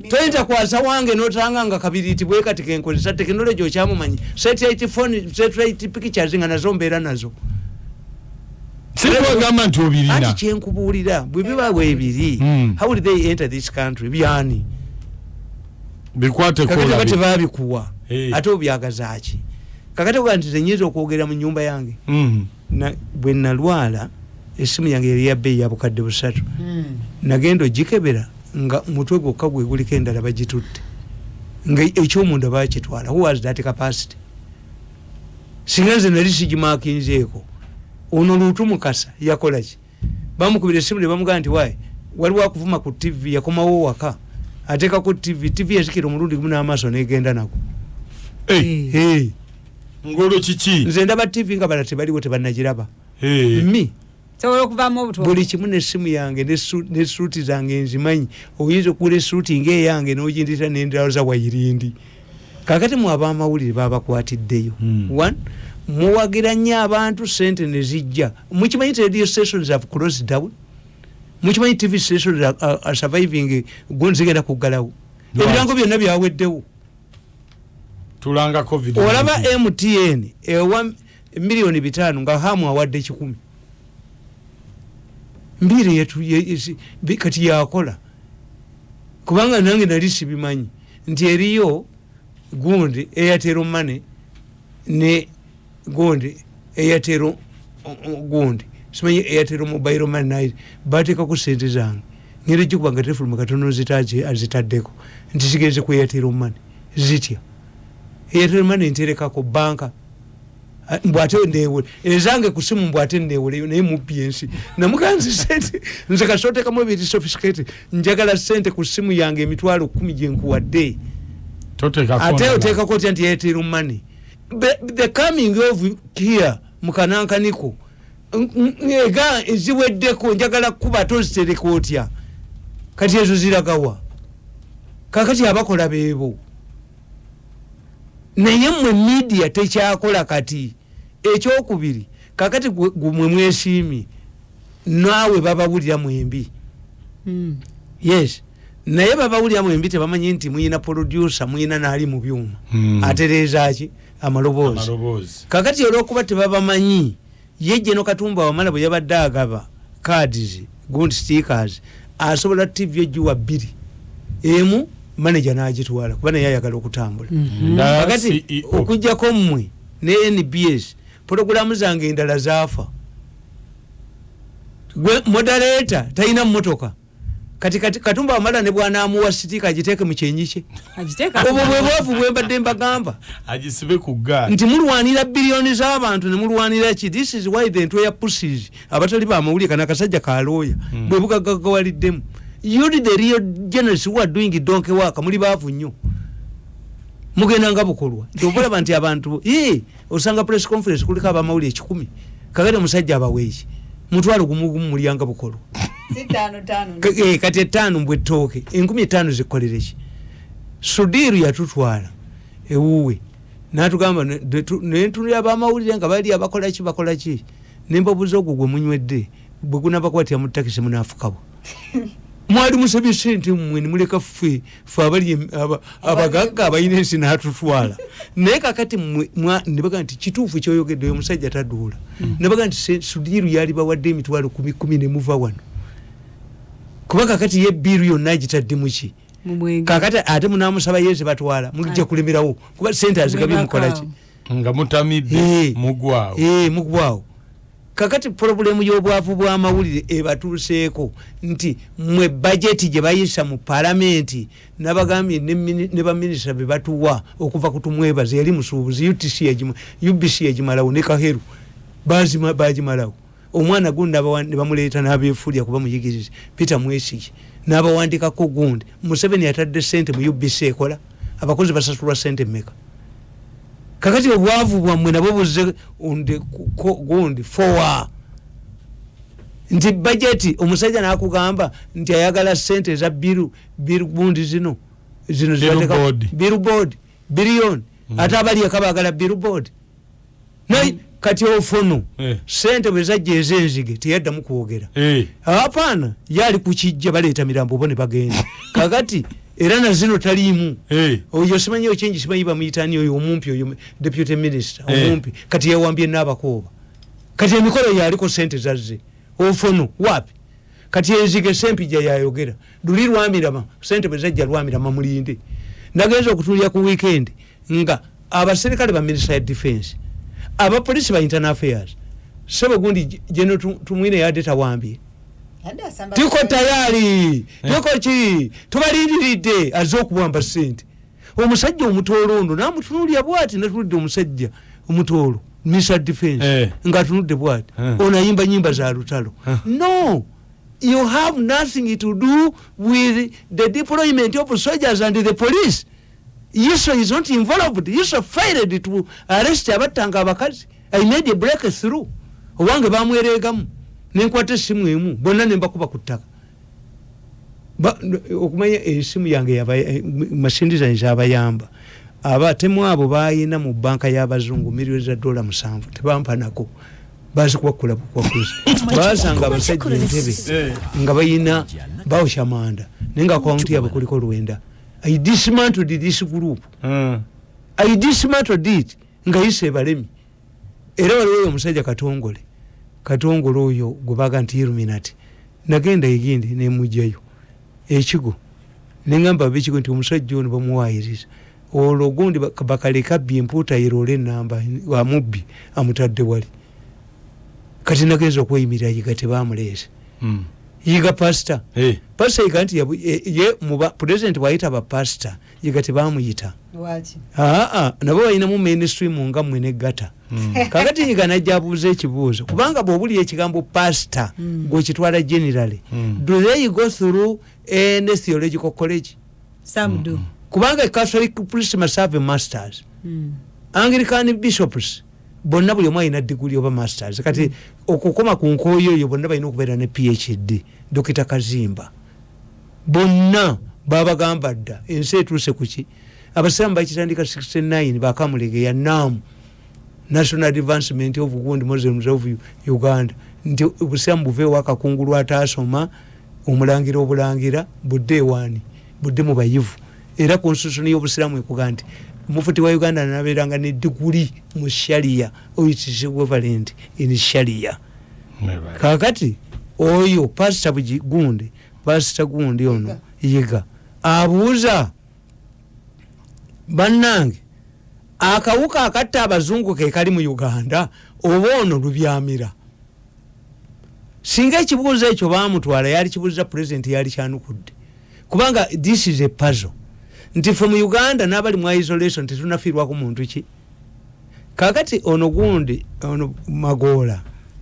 toyinza kwasa wange notanga nga kabiri ti bwe kati kenkozesa technology okyamumanyi satellite phone satellite pictures nga nazo mbeera nazo sikwagamba nti obirina ati kyenkubuulira bwe biba bwebiri how did they enter this country byani bikwate kola kakati babikuwa ate obyagazaaki kakati bwanti zenyiza okwogera mu nyumba yange na bwe nalwala esimu yange yali ya bei ya bukadde busatu nagenda ogikebera nga mutwe gwokka gwe guliko endala bagitutte nga ekyomunda bakitwala. Who was that capacity? Singa nze nali sigimakinzeeko ono lutu mukasa yakola ki bamukubira esimu ne bamugamba nti wayi waliwo akuvuma ku TV yakomawo waka ateeka ku TV yazikira omulundi gumu n'amaaso negenda nako ngolo kiki nze ndaba TV nga bala tebaliwo tebannagiraba mi sobola okuvamu obuto buli kimu n'essimu yange ne suuti zange nzimanyi oyinza okugula essuuti ng'eyange n'ogindira n'endala za wayirindi. Kakati mu ab'amawulire babakwatiddeyo one muwagira nnyo abantu sente ne zijja mukimanyi radio stations have closed down mukimanyi TV stations are surviving gonzigenda kuggalawo ebirango byonna byaweddewo tulanga covid olaba MTN ewa milioni 5 nga hamu awadde 10 mbiri yetu kati yakola kubanga nange nali sibimanyi nti eriyo gundi Airtel Money ne gundi Airtel gundi simanyi Airtel Mobile Money bateeka ku sente zange ngere jikubanga telefoni katono zitaje azitaddeko nti sigeze ku Airtel Money zitya Airtel Money ntereka ko banka mbwate ndewe ezange kusimu mbwate ndewe naye mu PNC namuganzi sente nze kashote kama biri sophisticated njagala sente ku simu yange emitwalo 10 gyenkuwadde ate oteka ko nti Airtel Money the coming of here mukanankaniko ega eziweddeko njagala kuba tozitereka otya kati ezo ziragawa kakati abakola beebo naye mwe media tekyakola kati. Ekyokubiri kakati gumwe mwesiimi nawe babawulira mwembi yes naye babawulira mwembi tebamanyi nti muyina producer muyina naali mu byuma atereezaki amaloboozi kakati olwokuba tebabamanyi yejje no Katumba Wamala bwe yabadde agaba cards gundi stickers asobola TV ejuwa 2 emu manager n'agitwala kuba naye ayagala okutambula kakati okujjako mmwe ne NBS programu zange endala zaafa gwe moderator tayina mmotoka kati Katumba Wamala ne bwana amuwa sticker agiteeke mu kyenyiche agiteeka obwo bwebafu bwembadde mbagamba agisibe ku gaa nti mulwanira bilioni z'abantu ne mulwanira ki. This is why the entire pussies abatali ba mawuli kana kasajja kalooya bwe bugagawaliddemu. You the real journalists who are doing donkey work muli baavu nnyo mugenda nga bukolwa ndobola banti abantu osanga press conference kuliko abamawuli 10 kagade musajja abaweeki mutwalo gumugumu mulyanga bukolwa 5 kati 5 mbwe toke 15 zikolereki Sudiru yatutwala ewuwe natugamba nentunira abamawulire nga bali abakola ki nemba buzo gwe munywedde bwe kunaba kwatya mu takisi munafukabo mwali musabye sente mmwe nimuleka ffe abali abagagga abayina ensi n'atutwala naye kakati nebaga nti kituufu kyoyogedde oyo omusajja taduula nebaga nti sudiiru yali bawadde emitwalo 10 ne muva wano kuba kakati ye biiru yonna agitadde muki kakati ate munamusaba yeze batwala mujja kulemerawo kuba sente azigabye mukolaki nga mutamidde mugwawo kakati problemu y'obwavu bw'amawulire ebatuuseeko nti mwe bajeti gye bayisa mu palamenti nabagambye ne baminisita be batuwa okuva kutumwebaza yali musuubuzi UBC yagimalawo ne Kaheru bagimalawo omwana gundi ne bamuleeta n'abeefulya kuba muyigirize Peter Mwesigi n'abawandikako gundi Museveni yatadde sente mu UBC ekola abakozi basasulwa sente mmeka kakati obwavu bwammwe nabwo buzze gundi forward nti budget omusajja n'akugamba nti ayagala sente za biru gundi zino zibateka billboard billion ate abali akabagala billboard naye kati ofono sente bwe zajja ezenzige teyaddamu kwogera apana yali kukijja baleeta mirambo bo ne bagenda kakati era na zino talimu oyo simanyi ochenji simanyi bamuyitani oyo omumpi oyo deputy minister omumpi kati yawambye n'abakooba kati emikolo yaliko sente zazze ofono wapi kati ezige sempija yayogera luli lwamirama sente bwe zajja lwamirama mulinde nagenza okutulya ku weekend nga abaserikale ba minister ya defense abapolisi ba internal affairs sebe gundi jeno tumwine yade tawambye tuko tayari tuko ki tubalindiridde azokubamba sente omusajja omutolondo namutunulya bwati natulidde omusajja omutolo minister defense nga tunudde bwati onayimba nyimba za lutalo no you have nothing to do with the deployment of soldiers and the police. Yiso is not involved. Yiso failed to arrest abatanga abakazi. I made a breakthrough. Owange bamweregamu nenkwata simu emu bonna nembakuba kutaka okumanya esimu yange yaba masindiza nzabayamba abatemu abo bayina mu banka y'abazungu milioni za dola 7 tebampa nako bazi kwakula kwakuza basanga abasajja entebe nga bayina bawushamanda nenga account yabo kuliko Rwenda. I dismantled this group. I dismantled it nga yise balemi era waliwo omusajja katongole oyo gubaga nti Illuminati nagenda yigindi ne mujjayo ekigo nengamba bikigo nti omusajja ono bamuwayiriza ologundi bakaleka byemputa yirole namba wa mubbi amutadde wali kati nagenza okweyimirira yigate bamulese yiga pastor pastor yiganti ye muba president waita ba pastor yigate bamuyita wachi nabo bayina mu mainstream nga mwene gata kakati yiga najabuze ekibuzo kubanga bobuli ekigambo pastor go kitwala generally do they go through a theological college? Some do. Kubanga Catholic priests must have masters. Anglican bishops bonna buli omwe alina degree oba masters kati okukoma ku nkoyo yo bonna balina okubeera ne PhD. Dr. Kazimba bonna babagamba dda ensi etuuse kuki abasiramu bakitandika 69 bakamulege ya NAM National Advancement of Wound Muslims of Uganda nti obusiramu buveewo akakungulu ataasoma omulangira obulangira budde wani budde mu bayivu era constitution y'obusiramu ekuga nti mufuti wa Uganda nabeeranga ne degree mu sharia which is equivalent in sharia. Kakati oyo pastor gundi ono yiga abuuza bannange akawuka akatta abazungu ke kali mu Uganda oba ono lubyamira singa ekibuuzo ekyo baamutwala yali kibuuza president yali kyanukudde kubanga this is a puzzle nti from Uganda n'abali mu isolation tetunafiirwako muntu ki kakati ono gundi ono Magola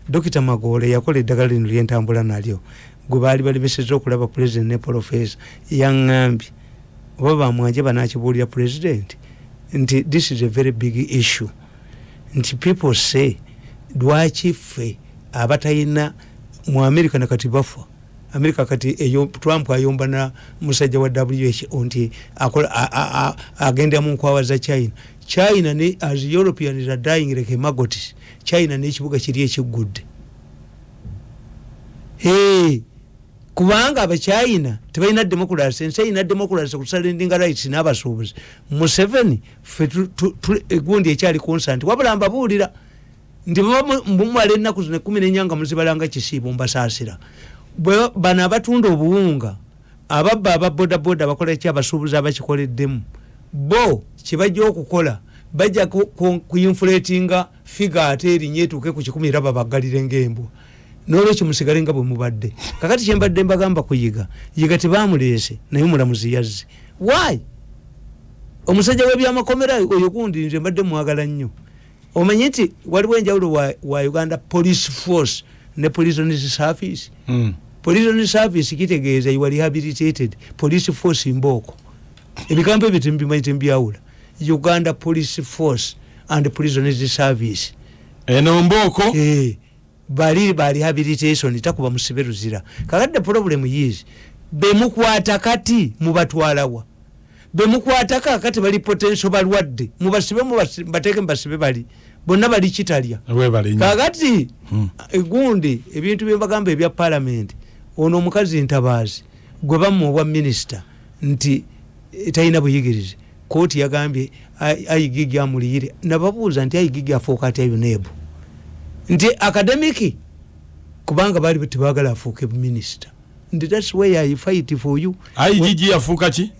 Dr. Magola yakola eddagala lino lyentambula nalyo gwe baali balibeseza okulaba president ne professor yaŋŋambye oba bamwanje banakibuulira president nti this is a very big issue nti people say lwaki ffe abatayina mu America nakati bafa America kati Trump ayomba na musajja wa WHO nti agenda mu nkwawa za China ne as Europeans are dying like maggots China ne kibuga kiri ekigudde kubanga abachina tebalina democracy ensi ina democracy kusalendinga rights n'abasuubuzi Museveni fe egundi ekyali constant wabula mbabuulira ndi mumale ennaku zino 14 nga muzibalanga kisiibo mbasaasira bano abatunda obuwunga ababba ababodaboda abakola eki abasuubuzi abakikoleddemu bo kibajja okukola bajja kuinflatinga figa ate erinnya etuuke ku 10 era babaggalire ng'embwa n'olwekyo musigale nga bwe mubadde kakati kyembadde mbagamba kuyiga tebamuleese naye omulamuzi yazze why omusajja w'ebyamakomera oyo gundi nze mbadde mwagala nnyo omanyi nti waliwo enjawulo wa Uganda Police Force ne Prison Service Prison Service kitegeeza you are rehabilitated Police Force mbooko ebigambo ebyo tembimanyi tembyawula Uganda Police Force and Prison Service eno mbooko bali rehabilitation takuba musibe ruzira kakadde problem is bemukwata kati mubatwalawa bemukwata kati bali potential balwadde mubasibe mubateke mbasibe bali bonna bali kitalya kakati egundi ebintu byebagamba ebya parliament ono omukazi ntabaazi gwe bamu obwa minister nti talina buyigirize kooti yagambye ayigigi amuliyire nababuuza nti ayigigi afuuka atya yunebu nti academic kubanga bali tebagala afuuke minister nti that's why I fight for you ayigigi afuuka ki